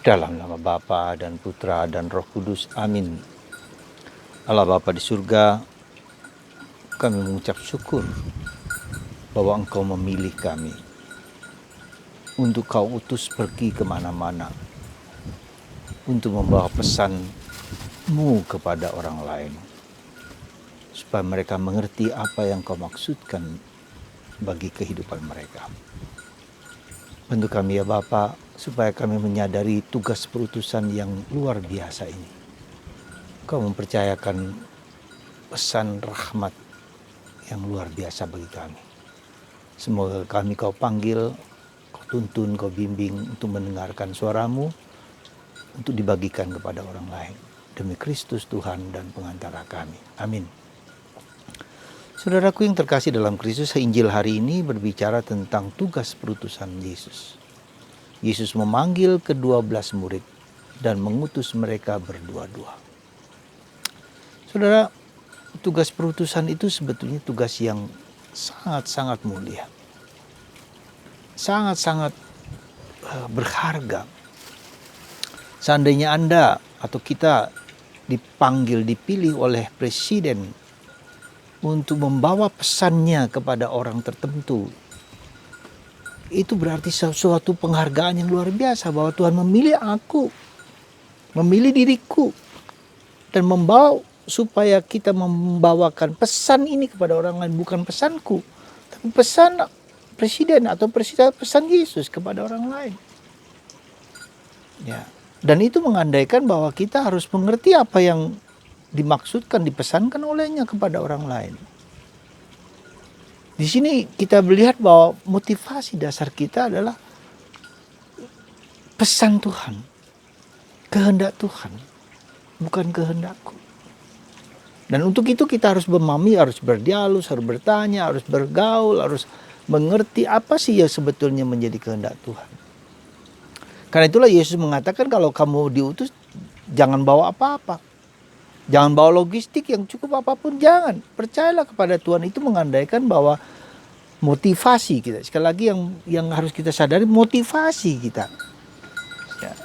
Dalam nama Bapa dan Putra dan Roh Kudus. Amin. Allah Bapa di surga, kami mengucap syukur bahwa Engkau memilih kami untuk Kau utus pergi kemana-mana untuk membawa pesan-Mu kepada orang lain, supaya mereka mengerti apa yang Kau maksudkan bagi kehidupan mereka. Bantu kami ya Bapa, supaya kami menyadari tugas perutusan yang luar biasa ini. Kau mempercayakan pesan rahmat yang luar biasa bagi kami. Semoga kami Kau panggil, Kau tuntun, Kau bimbing untuk mendengarkan suara-Mu, untuk dibagikan kepada orang lain. Demi Kristus Tuhan dan pengantara kami. Amin. Saudaraku yang terkasih dalam Kristus, Injil hari ini berbicara tentang tugas perutusan Yesus. Yesus memanggil ke-12 murid dan mengutus mereka berdua-dua. Saudara, tugas perutusan itu sebetulnya tugas yang sangat-sangat mulia. Sangat-sangat berharga. Seandainya Anda atau kita dipanggil, dipilih oleh Presiden untuk membawa pesannya kepada orang tertentu, itu berarti suatu penghargaan yang luar biasa, bahwa Tuhan memilih aku, memilih diriku, dan membawa supaya kita membawakan pesan ini kepada orang lain. Bukan pesanku, tapi pesan Presiden atau pesan Yesus kepada orang lain. Ya. Dan itu mengandaikan bahwa kita harus mengerti apa yang dimaksudkan, dipesankan olehnya kepada orang lain. Di sini kita melihat bahwa motivasi dasar kita adalah pesan Tuhan, kehendak Tuhan, bukan kehendakku. Dan untuk itu kita harus memahami, harus berdialog, harus bertanya, harus bergaul, harus mengerti apa sih yang sebetulnya menjadi kehendak Tuhan. Karena itulah Yesus mengatakan, kalau kamu diutus, jangan bawa apa-apa. Jangan bawa logistik yang cukup apapun, jangan. Percayalah kepada Tuhan. Itu mengandaikan bahwa motivasi kita. Sekali lagi yang harus kita sadari, motivasi kita. Ya.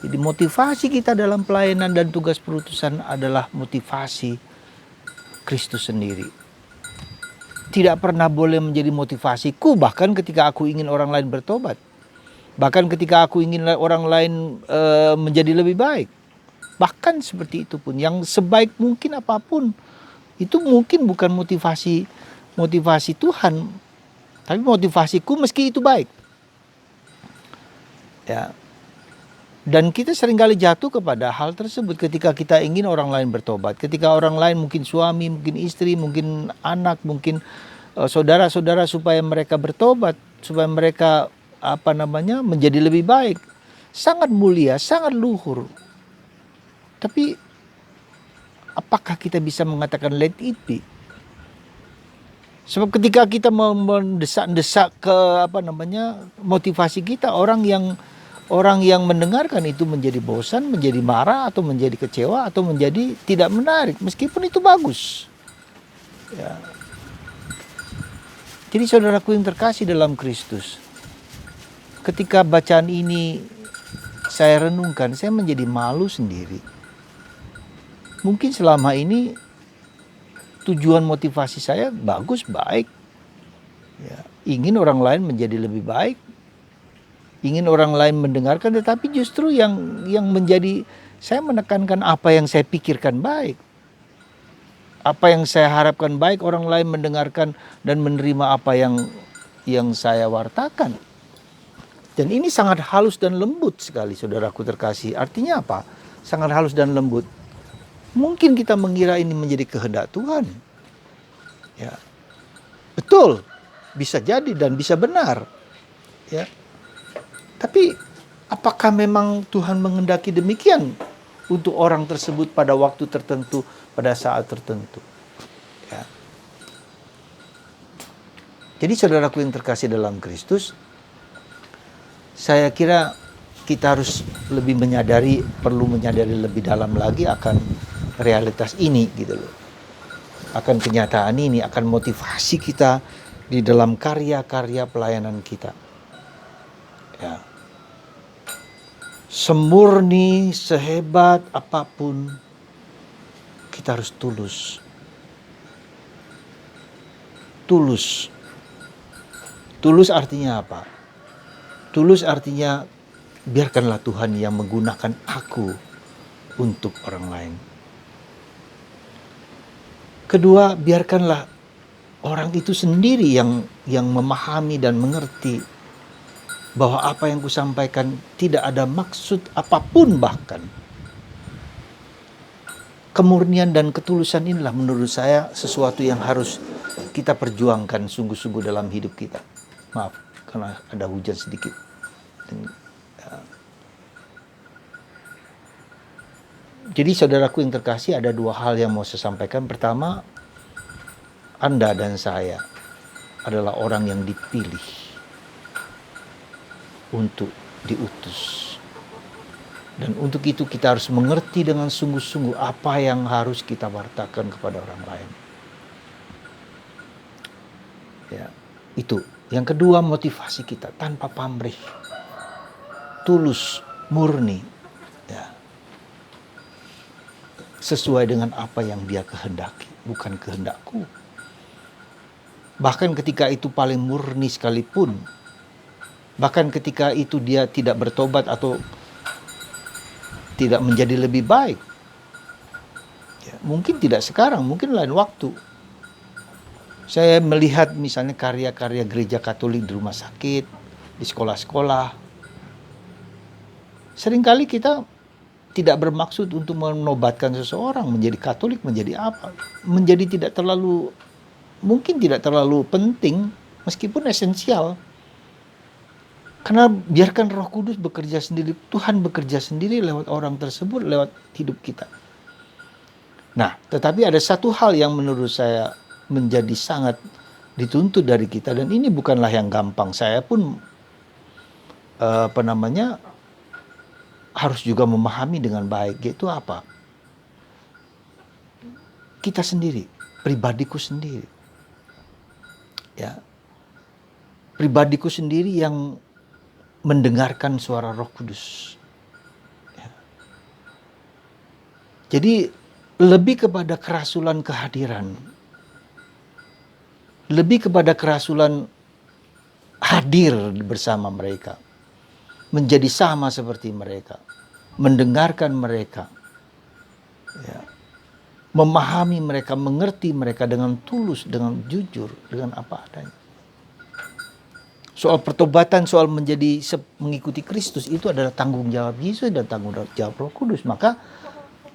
Jadi motivasi kita dalam pelayanan dan tugas perutusan adalah motivasi Kristus sendiri. Tidak pernah boleh menjadi motivasiku, bahkan ketika aku ingin orang lain bertobat. Bahkan ketika aku ingin orang lain menjadi lebih baik. Bahkan seperti itu pun, yang sebaik mungkin apapun, itu mungkin bukan motivasi Tuhan, tapi motivasiku meski itu baik. Ya. Dan kita seringkali jatuh kepada hal tersebut ketika kita ingin orang lain bertobat. Ketika orang lain, mungkin suami, mungkin istri, mungkin anak, mungkin saudara-saudara, supaya mereka bertobat, supaya mereka menjadi lebih baik. Sangat mulia, sangat luhur. Tapi apakah kita bisa mengatakan let it be? Sebab ketika kita mendesak-desak ke motivasi kita, orang yang mendengarkan itu menjadi bosan, menjadi marah, atau menjadi kecewa, atau menjadi tidak menarik, meskipun itu bagus. Ya. Jadi saudaraku yang terkasih dalam Kristus, ketika bacaan ini saya renungkan, saya menjadi malu sendiri. Mungkin selama ini tujuan motivasi saya bagus, baik. Ya, ingin orang lain menjadi lebih baik. Ingin orang lain mendengarkan, tetapi justru yang menjadi, saya menekankan apa yang saya pikirkan baik. Apa yang saya harapkan baik, orang lain mendengarkan dan menerima apa yang saya wartakan. Dan ini sangat halus dan lembut sekali, saudaraku terkasih. Artinya apa? Sangat halus dan lembut. Mungkin kita mengira ini menjadi kehendak Tuhan. Ya. Betul. Bisa jadi dan bisa benar. Ya. Tapi apakah memang Tuhan menghendaki demikian untuk orang tersebut pada waktu tertentu, pada saat tertentu? Ya. Jadi saudaraku yang terkasih dalam Kristus, saya kira kita harus lebih menyadari, perlu menyadari lebih dalam lagi akan realitas ini gitu loh. Akan kenyataan ini, akan motivasi kita di dalam karya-karya pelayanan kita. Ya. semurni, sehebat apapun, kita harus tulus. Tulus. Tulus artinya apa? Tulus artinya biarkanlah Tuhan yang menggunakan aku untuk orang lain. Kedua, biarkanlah orang itu sendiri yang memahami dan mengerti bahwa apa yang kusampaikan tidak ada maksud apapun bahkan. Kemurnian dan ketulusan inilah menurut saya sesuatu yang harus kita perjuangkan sungguh-sungguh dalam hidup kita. Maaf, karena ada hujan sedikit. Jadi saudaraku yang terkasih, ada dua hal yang mau saya sampaikan. Pertama, Anda dan saya adalah orang yang dipilih untuk diutus. Dan untuk itu kita harus mengerti dengan sungguh-sungguh apa yang harus kita wartakan kepada orang lain. Ya, itu. Yang kedua, motivasi kita tanpa pamrih. Tulus, murni. Ya. Sesuai dengan apa yang Dia kehendaki, bukan kehendakku. Bahkan ketika itu paling murni sekalipun, bahkan ketika itu dia tidak bertobat atau tidak menjadi lebih baik, ya, mungkin tidak sekarang, mungkin lain waktu. Saya melihat misalnya karya-karya gereja Katolik di rumah sakit, di sekolah-sekolah. Seringkali kita tidak bermaksud untuk menobatkan seseorang menjadi Katolik, menjadi apa, menjadi tidak terlalu, mungkin tidak terlalu penting, meskipun esensial. Karena biarkan Roh Kudus bekerja sendiri, Tuhan bekerja sendiri lewat orang tersebut, lewat hidup kita. Nah, tetapi ada satu hal yang menurut saya menjadi sangat dituntut dari kita, dan ini bukanlah yang gampang. Saya pun harus juga memahami dengan baik, yaitu apa? Kita sendiri, pribadiku sendiri. Ya. Pribadiku sendiri yang mendengarkan suara Roh Kudus. Ya. Jadi lebih kepada kerasulan kehadiran, lebih kepada kerasulan hadir bersama mereka, menjadi sama seperti mereka, mendengarkan mereka, ya, memahami mereka, mengerti mereka dengan tulus, dengan jujur, dengan apa adanya. Soal pertobatan, soal mengikuti Kristus, itu adalah tanggung jawab Yesus dan tanggung jawab Roh Kudus. Maka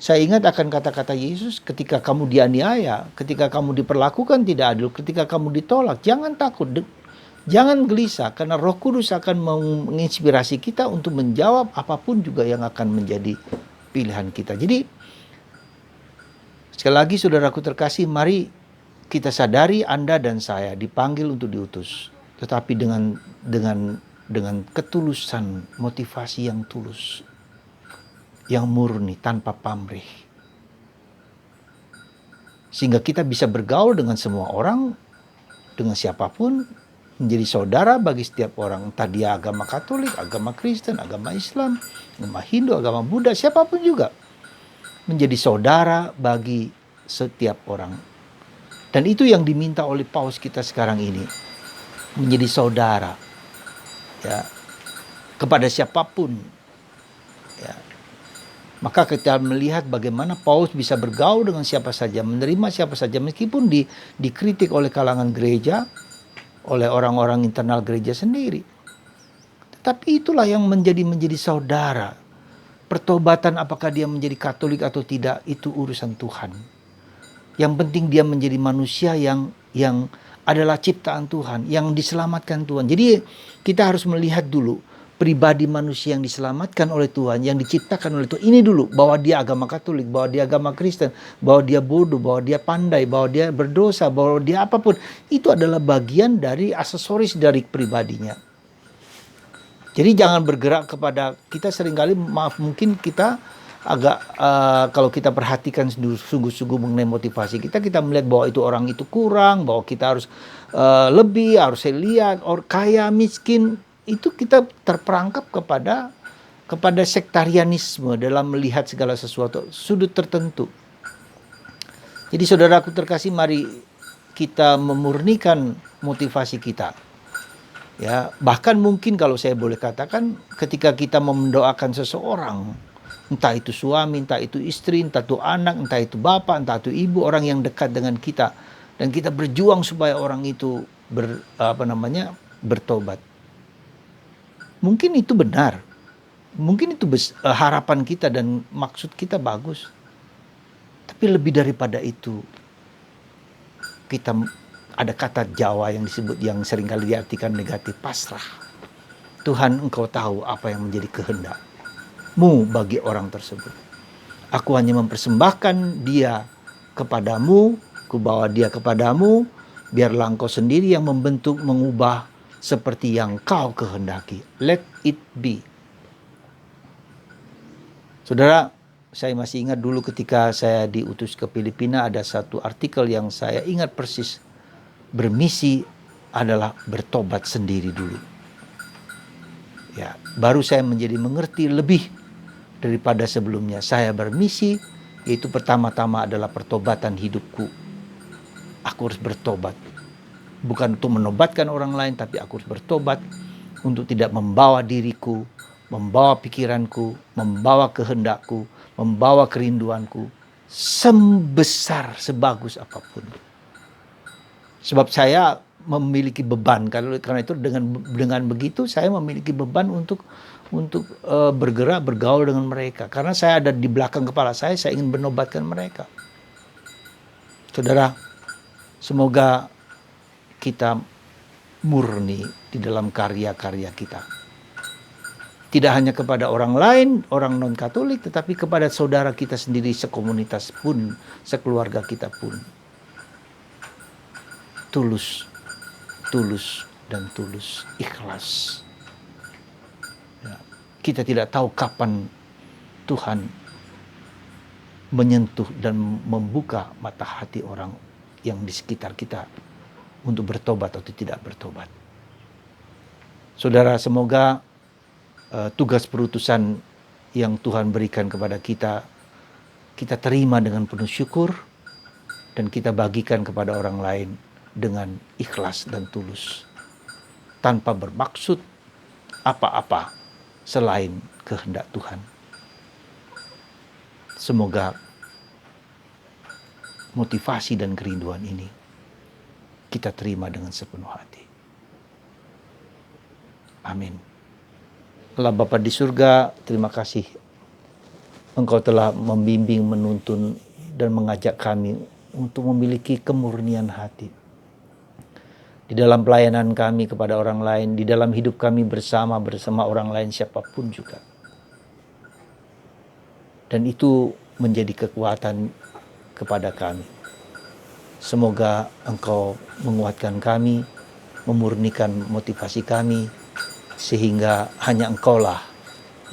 saya ingat akan kata-kata Yesus, ketika kamu dianiaya, ketika kamu diperlakukan tidak adil, ketika kamu ditolak, jangan takut, jangan gelisah, karena Roh Kudus akan menginspirasi kita untuk menjawab apapun juga yang akan menjadi pilihan kita. Jadi sekali lagi saudaraku terkasih, mari kita sadari Anda dan saya dipanggil untuk diutus. Tetapi dengan ketulusan, motivasi yang tulus, yang murni, tanpa pamrih. Sehingga kita bisa bergaul dengan semua orang, dengan siapapun, menjadi saudara bagi setiap orang. Entah dia agama Katolik, agama Kristen, agama Islam, agama Hindu, agama Buddha, siapapun juga. Menjadi saudara bagi setiap orang. Dan itu yang diminta oleh Paus kita sekarang ini. Menjadi saudara, ya, kepada siapapun, ya. Maka kita melihat bagaimana Paulus bisa bergaul dengan siapa saja, menerima siapa saja, meskipun dikritik oleh kalangan gereja, oleh orang-orang internal gereja sendiri. Tetapi itulah yang menjadi saudara. Pertobatan apakah dia menjadi Katolik atau tidak, itu urusan Tuhan. Yang penting dia menjadi manusia yang adalah ciptaan Tuhan, yang diselamatkan Tuhan. Jadi kita harus melihat dulu pribadi manusia yang diselamatkan oleh Tuhan, yang diciptakan oleh Tuhan. Ini dulu, bahwa dia agama Katolik, bahwa dia agama Kristen, bahwa dia bodoh, bahwa dia pandai, bahwa dia berdosa, bahwa dia apapun. Itu adalah bagian dari aksesoris dari pribadinya. Jadi jangan bergerak kepada, kita seringkali, maaf, mungkin kita agak kalau kita perhatikan sungguh-sungguh mengenai motivasi kita melihat bahwa itu orang itu kurang, bahwa kita harus lebih, harus lihat, kaya, miskin, itu kita terperangkap kepada kepada sektarianisme dalam melihat segala sesuatu sudut tertentu. Jadi saudaraku terkasih, mari kita memurnikan motivasi kita. Ya, bahkan mungkin kalau saya boleh katakan, ketika kita mendoakan seseorang, entah itu suami, entah itu istri, entah itu anak, entah itu bapak, entah itu ibu, orang yang dekat dengan kita, dan kita berjuang supaya orang itu bertobat. Mungkin itu benar. Mungkin itu harapan kita dan maksud kita bagus. Tapi lebih daripada itu, kita ada kata Jawa yang disebut, yang seringkali diartikan negatif, pasrah. Tuhan, Engkau tahu apa yang menjadi kehendak-Mu bagi orang tersebut. Aku hanya mempersembahkan dia kepadamu, ku bawa dia kepadamu, biarlah Engkau sendiri yang membentuk, mengubah seperti yang Kau kehendaki. Let it be. Saudara, saya masih ingat dulu ketika saya diutus ke Filipina, ada satu artikel yang saya ingat persis. Bermisi adalah bertobat sendiri dulu. Ya, baru saya menjadi mengerti lebih daripada sebelumnya. Saya bermisi, yaitu pertama-tama adalah pertobatan hidupku. Aku harus bertobat. Bukan untuk menobatkan orang lain, tapi aku harus bertobat untuk tidak membawa diriku, membawa pikiranku, membawa kehendakku, membawa kerinduanku sebesar, sebagus apapun. Sebab saya memiliki beban, karena itu dengan begitu saya memiliki beban untuk bergerak, bergaul dengan mereka. Karena saya ada di belakang kepala saya ingin menobatkan mereka. Saudara, semoga kita murni di dalam karya-karya kita. Tidak hanya kepada orang lain, orang non-Katolik, tetapi kepada saudara kita sendiri, sekomunitas pun, sekeluarga kita pun. Tulus, dan tulus, ikhlas. Ya, kita tidak tahu kapan Tuhan menyentuh dan membuka mata hati orang yang di sekitar kita untuk bertobat atau tidak bertobat. Saudara, semoga tugas perutusan yang Tuhan berikan kepada kita, kita terima dengan penuh syukur, dan kita bagikan kepada orang lain dengan ikhlas dan tulus, tanpa bermaksud apa-apa selain kehendak Tuhan. Semoga motivasi dan kerinduan ini kita terima dengan sepenuh hati. Amin. Allah Bapa di surga, terima kasih Engkau telah membimbing, menuntun, dan mengajak kami untuk memiliki kemurnian hati. Di dalam pelayanan kami kepada orang lain, di dalam hidup kami bersama orang lain, siapapun juga. Dan itu menjadi kekuatan kepada kami. Semoga Engkau menguatkan kami, memurnikan motivasi kami, sehingga hanya Engkaulah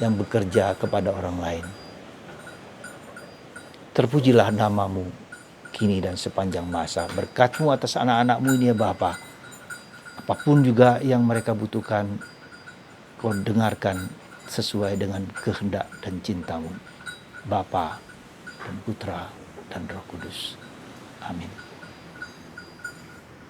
yang bekerja kepada orang lain. Terpujilah nama-Mu kini dan sepanjang masa. Berkat-Mu atas anak-anak-Mu ini ya Bapa. Apapun juga yang mereka butuhkan, Kau dengarkan sesuai dengan kehendak dan cinta-Mu. Bapa dan Putra dan Roh Kudus. Amin.